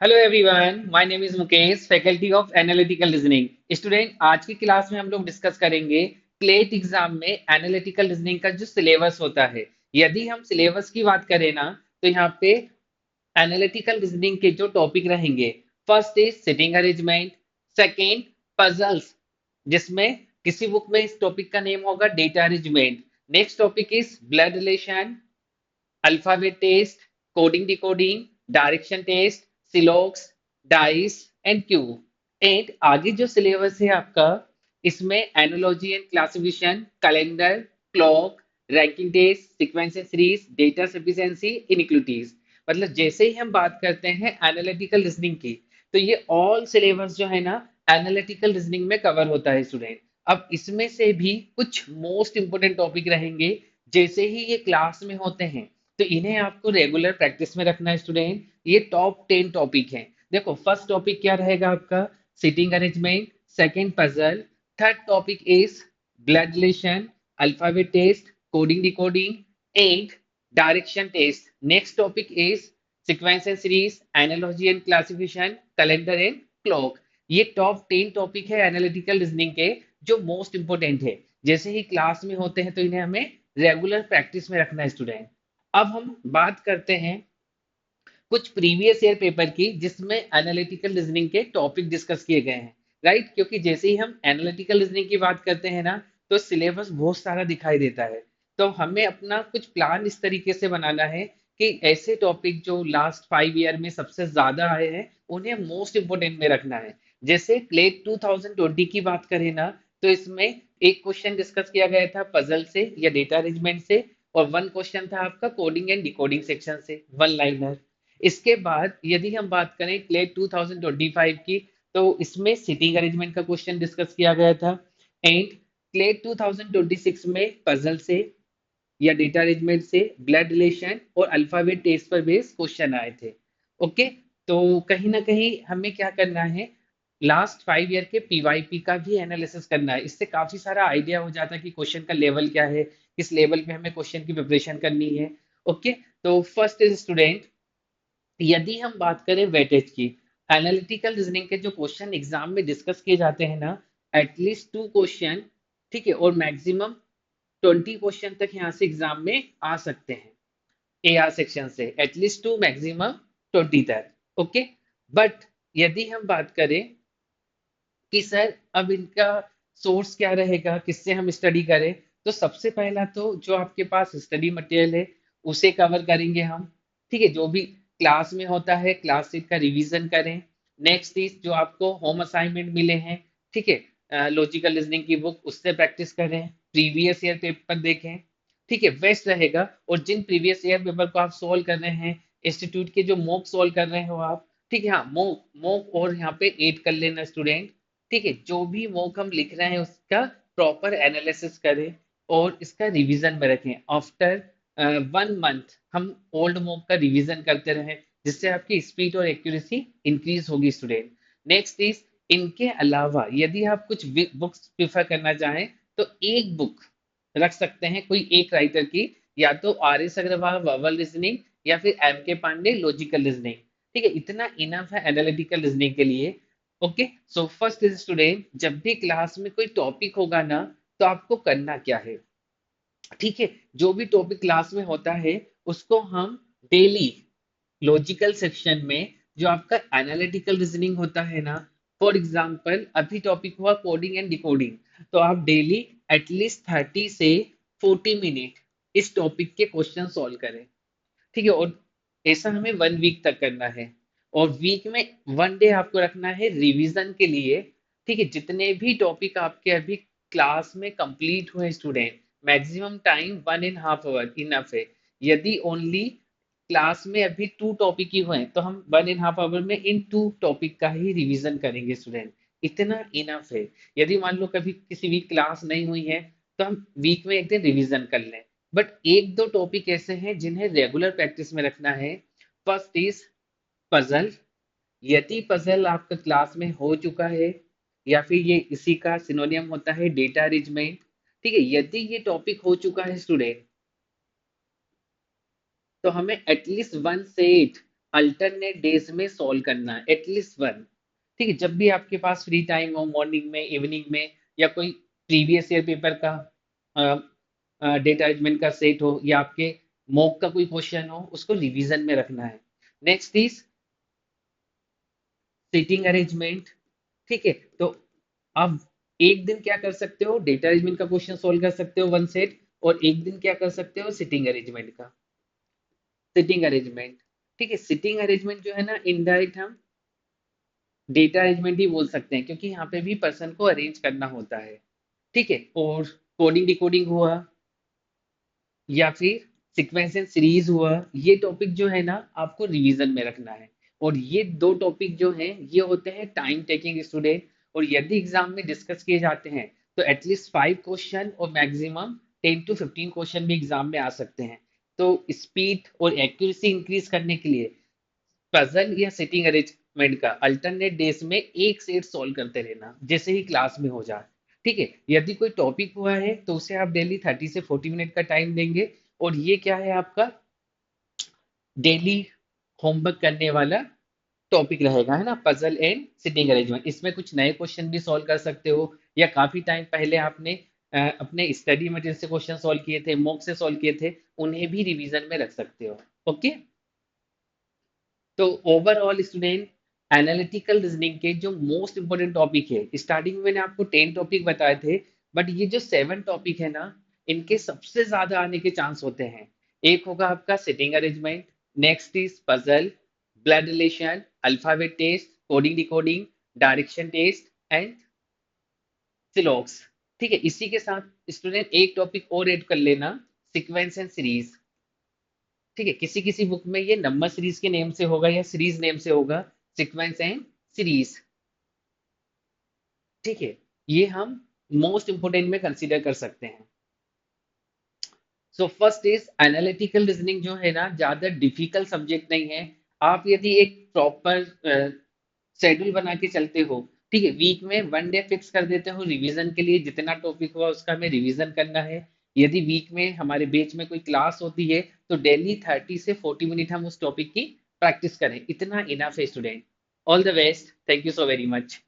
Hello everyone, my name is Mukesh, faculty of analytical reasoning. Student, आज की class में हम लोग डिस्कस करेंगे क्लेट एग्जाम में एनालिटिकल रीजनिंग का जो सिलेबस होता है। यदि हम सिलेबस की बात करें ना, तो यहाँ पे एनालिटिकल रीजनिंग के जो टॉपिक रहेंगे, first is sitting arrangement, second puzzles, जिसमें किसी बुक में इस टॉपिक का नेम होगा data arrangement. Next topic is blood relation, alphabet test, coding decoding, direction test, syllogism, dice and cube. And आगे जो सिलेबस है आपका, इसमें analogy and classification, calendar, clock, ranking test, sequence and series, data sufficiency, inequalities. मतलब जैसे ही हम बात करते हैं एनालिटिकल रीजनिंग की, तो ये ऑल सिलेबस जो है ना, एनालिटिकल रीजनिंग में कवर होता है स्टूडेंट। अब इसमें से भी कुछ मोस्ट इंपोर्टेंट टॉपिक रहेंगे, जैसे ही ये क्लास में होते हैं, तो इन्हें आपको रेगुलर प्रैक्टिस में रखना है स्टूडेंट। ये टॉप 10 टॉपिक हैं। देखो, फर्स्ट टॉपिक क्या रहेगा आपका? Sitting arrangement, second puzzle, third topic is blood relation, alphabet test, coding decoding and direction test. Next topic is sequence and series, analogy and classification, calendar and clock. ये top 10 topic है analytical reasoning के, जो most important है। जैसे ही class में होते हैं, तो इन्हें हमें रेगुलर प्रैक्टिस में रखना है स्टूडेंट। अब हम बात करते हैं कुछ प्रीवियस ईयर पेपर की, जिसमें एनालिटिकल रीजनिंग के टॉपिक डिस्कस किए गए हैं। राइट, क्योंकि जैसे ही हम एनालिटिकल रीजनिंग की बात करते हैं ना, तो सिलेबस बहुत सारा दिखाई देता है। तो हमें अपना कुछ प्लान इस तरीके से बनाना है कि ऐसे टॉपिक जो लास्ट 5 ईयर में सबसे ज्यादा आए हैं, उन्हें मोस्ट इंपोर्टेंट में रखना है। जैसे क्लेट 2020 की बात करें ना, तो इसमें एक क्वेश्चन डिस्कस किया गया था पजल से या डेटा अरेंजमेंट से, और वन क्वेश्चन था आपका कोडिंग एंड डिकोडिंग सेक्शन से, वन लाइनर। इसके बाद यदि हम बात करें क्लेट 2025 की, तो इसमें सिटिंग अरेंजमेंट का क्वेश्चन डिस्कस किया गया था। एंड क्लेट 2026 में पजल से या डेटा अरेंजमेंट से, ब्लड रिलेशन और अल्फाबेट टेस्ट पर बेस्ड क्वेश्चन आए थे। ओके, तो कहीं ना कहीं हमें क्या करना है, लास्ट 5 ईयर के पीवाईपी का भी एनालिसिस करना है। इससे काफी सारा आइडिया हो जाता है कि क्वेश्चन का लेवल क्या है, किस लेवल पे हमें क्वेश्चन की प्रिपरेशन करनी है। ओके, तो फर्स्ट इज स्टूडेंट, यदि हम बात करें वेटेज की, एनालिटिकल रीजनिंग के जो क्वेश्चन एग्जाम में डिस्कस किए जाते हैं ना, एटलीस्ट 2 क्वेश्चन, ठीक है, और मैक्सिमम 20 क्वेश्चन तक यहाँ से एग्जाम में आ सकते हैं। एआर सेक्शन से एटलीस्ट 2, मैक्सिमम 20 तक। ओके, बट यदि हम बात करें कि सर अब इनका सोर्स क्या रहेगा, किससे हम स्टडी करें, तो सबसे पहला तो जो आपके पास स्टडी मटेरियल है, उसे कवर करेंगे हम। ठीक है, जो भी क्लास में होता है, क्लास सीट का रिवीजन करें। नेक्स्ट इज जो आपको होम असाइनमेंट मिले हैं, ठीक है, लॉजिकल रीजनिंग की बुक, उससे प्रैक्टिस करें। प्रीवियस ईयर पेपर देखें, ठीक है, बेस्ट रहेगा। और जिन प्रीवियस ईयर पेपर को आप सोल्व कर रहे हैं, इंस्टीट्यूट के जो मॉक सोल्व कर रहे हो आप, ठीक है, हाँ, मॉक मॉक और यहाँ पे ऐड कर लेना स्टूडेंट। ठीक है, जो भी मॉक हम लिख रहे हैं उसका प्रॉपर एनालिसिस करें और इसका रिवीजन में रखें। आफ्टर 1 मंथ हम ओल्ड मॉक का रिवीजन करते रहें, जिससे आपकी स्पीड और एक्यूरेसी इंक्रीज होगी स्टूडेंट। नेक्स्ट इज, इनके अलावा यदि आप कुछ बुक्स प्रिफर करना चाहें, तो एक बुक रख सकते हैं कोई एक राइटर की, या तो R S Agarwal verbal reasoning, या फिर एम के पांडे लॉजिकल रीजनिंग। ठीक है, इतना इनफ है एनालिटिकल रीजनिंग के लिए। Okay, so first is student, जब भी क्लास में कोई टॉपिक होगा ना, तो आपको करना क्या है, ठीक है, जो भी टॉपिक क्लास में होता है, उसको हम डेली लॉजिकल सेक्शन में, जो आपका एनालिटिकल रीजनिंग होता है ना, फॉर एग्जांपल अभी टॉपिक हुआ कोडिंग एंड डिकोडिंग, तो आप डेली एटलीस्ट 30 से 40 मिनट इस टॉपिक के क्वेश्चन सॉल्व करें। ठीक है, और ऐसा हमें 1 वीक तक करना है। और वीक में 1 डे आपको रखना है रिवीजन के लिए। ठीक है, जितने भी टॉपिक आपके अभी क्लास में कंप्लीट हुए student, maximum time 1.5 hour enough है। यदि ओनली क्लास में अभी 2 टॉपिक ही हुए हैं, तो हम 1.5 आवर में इन 2 टॉपिक का ही रिवीजन करेंगे स्टूडेंट। इतना इनफ है। यदि मान लो कभी किसी वीक क्लास नहीं हुई है, तो हम वीक में एक दिन रिवीजन कर लें। बट एक दो टॉपिक ऐसे हैं जिन्हें रेगुलर प्रैक्टिस में रखना है। First is puzzle. यदि पजल आपका क्लास में हो चुका है, या फिर ये इसी का सिनोनियम होता है डेटा अरेंजमेंट, ठीक है, यदि ये टॉपिक हो चुका है स्टूडेंट, तो हमें एटलीस्ट 1 सेट अल्टरनेट डेज में सॉल्व करना है, एटलीस्ट वन। ठीक है, जब भी आपके पास फ्री टाइम हो, मॉर्निंग में, इवनिंग में, या कोई प्रीवियस ईयर पेपर का डेटा अरेंजमेंट का सेट हो, या आपके मॉक का कोई क्वेश्चन हो, उसको रिवीजन में रखना है। Next is seating arrangement. ठीक है, तो आप एक दिन क्या कर सकते हो, डेटा अरेंजमेंट का क्वेश्चन सोल्व कर सकते हो वन सेट, और एक दिन क्या कर सकते हो, सिटिंग अरेंजमेंट का। सिटिंग अरेंजमेंट, ठीक है, सिटिंग अरेंजमेंट जो है ना, इनडायरेक्ट हम डेटा अरेंजमेंट ही बोल सकते हैं, क्योंकि यहाँ पे भी पर्सन को अरेंज करना होता है। ठीक है, और कोडिंग डिकोडिंग हुआ, या फिर सीक्वेंस एंड सीरीज हुआ, ये टॉपिक जो है ना आपको रिवीजन में रखना है। और ये दो टॉपिक जो हैं ये होते हैं टाइम टेकिंग स्टूडेंट, और यदि एग्जाम में डिस्कस किए जाते हैं तो एटलीस्ट 5 क्वेश्चन और मैक्सिमम 10 to 15 क्वेश्चन भी एग्जाम में आ सकते हैं। तो स्पीड और एक्यूरेसी इंक्रीज करने के लिए पजल या सिटिंग अरेंजमेंट का अल्टरनेट डेज में एक सेट सॉल्व करते रहना, जैसे ही क्लास में हो जाए। ठीक है, यदि कोई टॉपिक हुआ है तो उसे आप डेली 30 से 40 मिनट का टाइम देंगे, और ये क्या है आपका डेली होमवर्क करने वाला टॉपिक रहेगा, है ना, पजल एंड सिटिंग अरेंजमेंट। इसमें कुछ नए क्वेश्चन भी सॉल्व कर सकते हो, या काफी टाइम पहले आपने अपने स्टडी मटेरियल से क्वेश्चन सॉल्व किए थे, मॉक से सॉल्व किए थे, उन्हें भी रिवीजन में रख सकते हो। ओके, तो ओवरऑल स्टूडेंट, एनालिटिकल रीजनिंग के जो मोस्ट इंपोर्टेंट टॉपिक है, स्टार्टिंग में मैंने आपको 10 टॉपिक बताए थे, बट ये जो 7 टॉपिक है ना, इनके सबसे ज्यादा आने के चांस होते हैं। एक होगा आपका sitting arrangement, next is puzzle, blood relation, alphabet test, coding decoding, direction test and syllogism. ठीक है, इसी के साथ स्टूडेंट एक टॉपिक और ऐड कर लेना, सीक्वेंस एंड सीरीज। ठीक है, किसी किसी बुक में ये नंबर सीरीज के नेम से होगा या सीरीज नेम से होगा, सीक्वेंस एंड सीरीज। ठीक है, ये हम मोस्ट इंपोर्टेंट में कंसीडर कर सकते हैं। So first is analytical reasoning, जो है ना ज्यादा डिफिकल्ट सब्जेक्ट नहीं है। आप यदि एक प्रॉपर शेड्यूल बना के चलते हो, ठीक है, वीक में 1 डे फिक्स कर देते हो रिवीजन के लिए, जितना टॉपिक हुआ उसका हमें रिवीजन करना है। यदि वीक में हमारे बीच में कोई क्लास होती है तो डेली 30 से 40 मिनट हम उस टॉपिक की प्रैक्टिस करें, इतना इनफ है student. All the best, thank you so very much.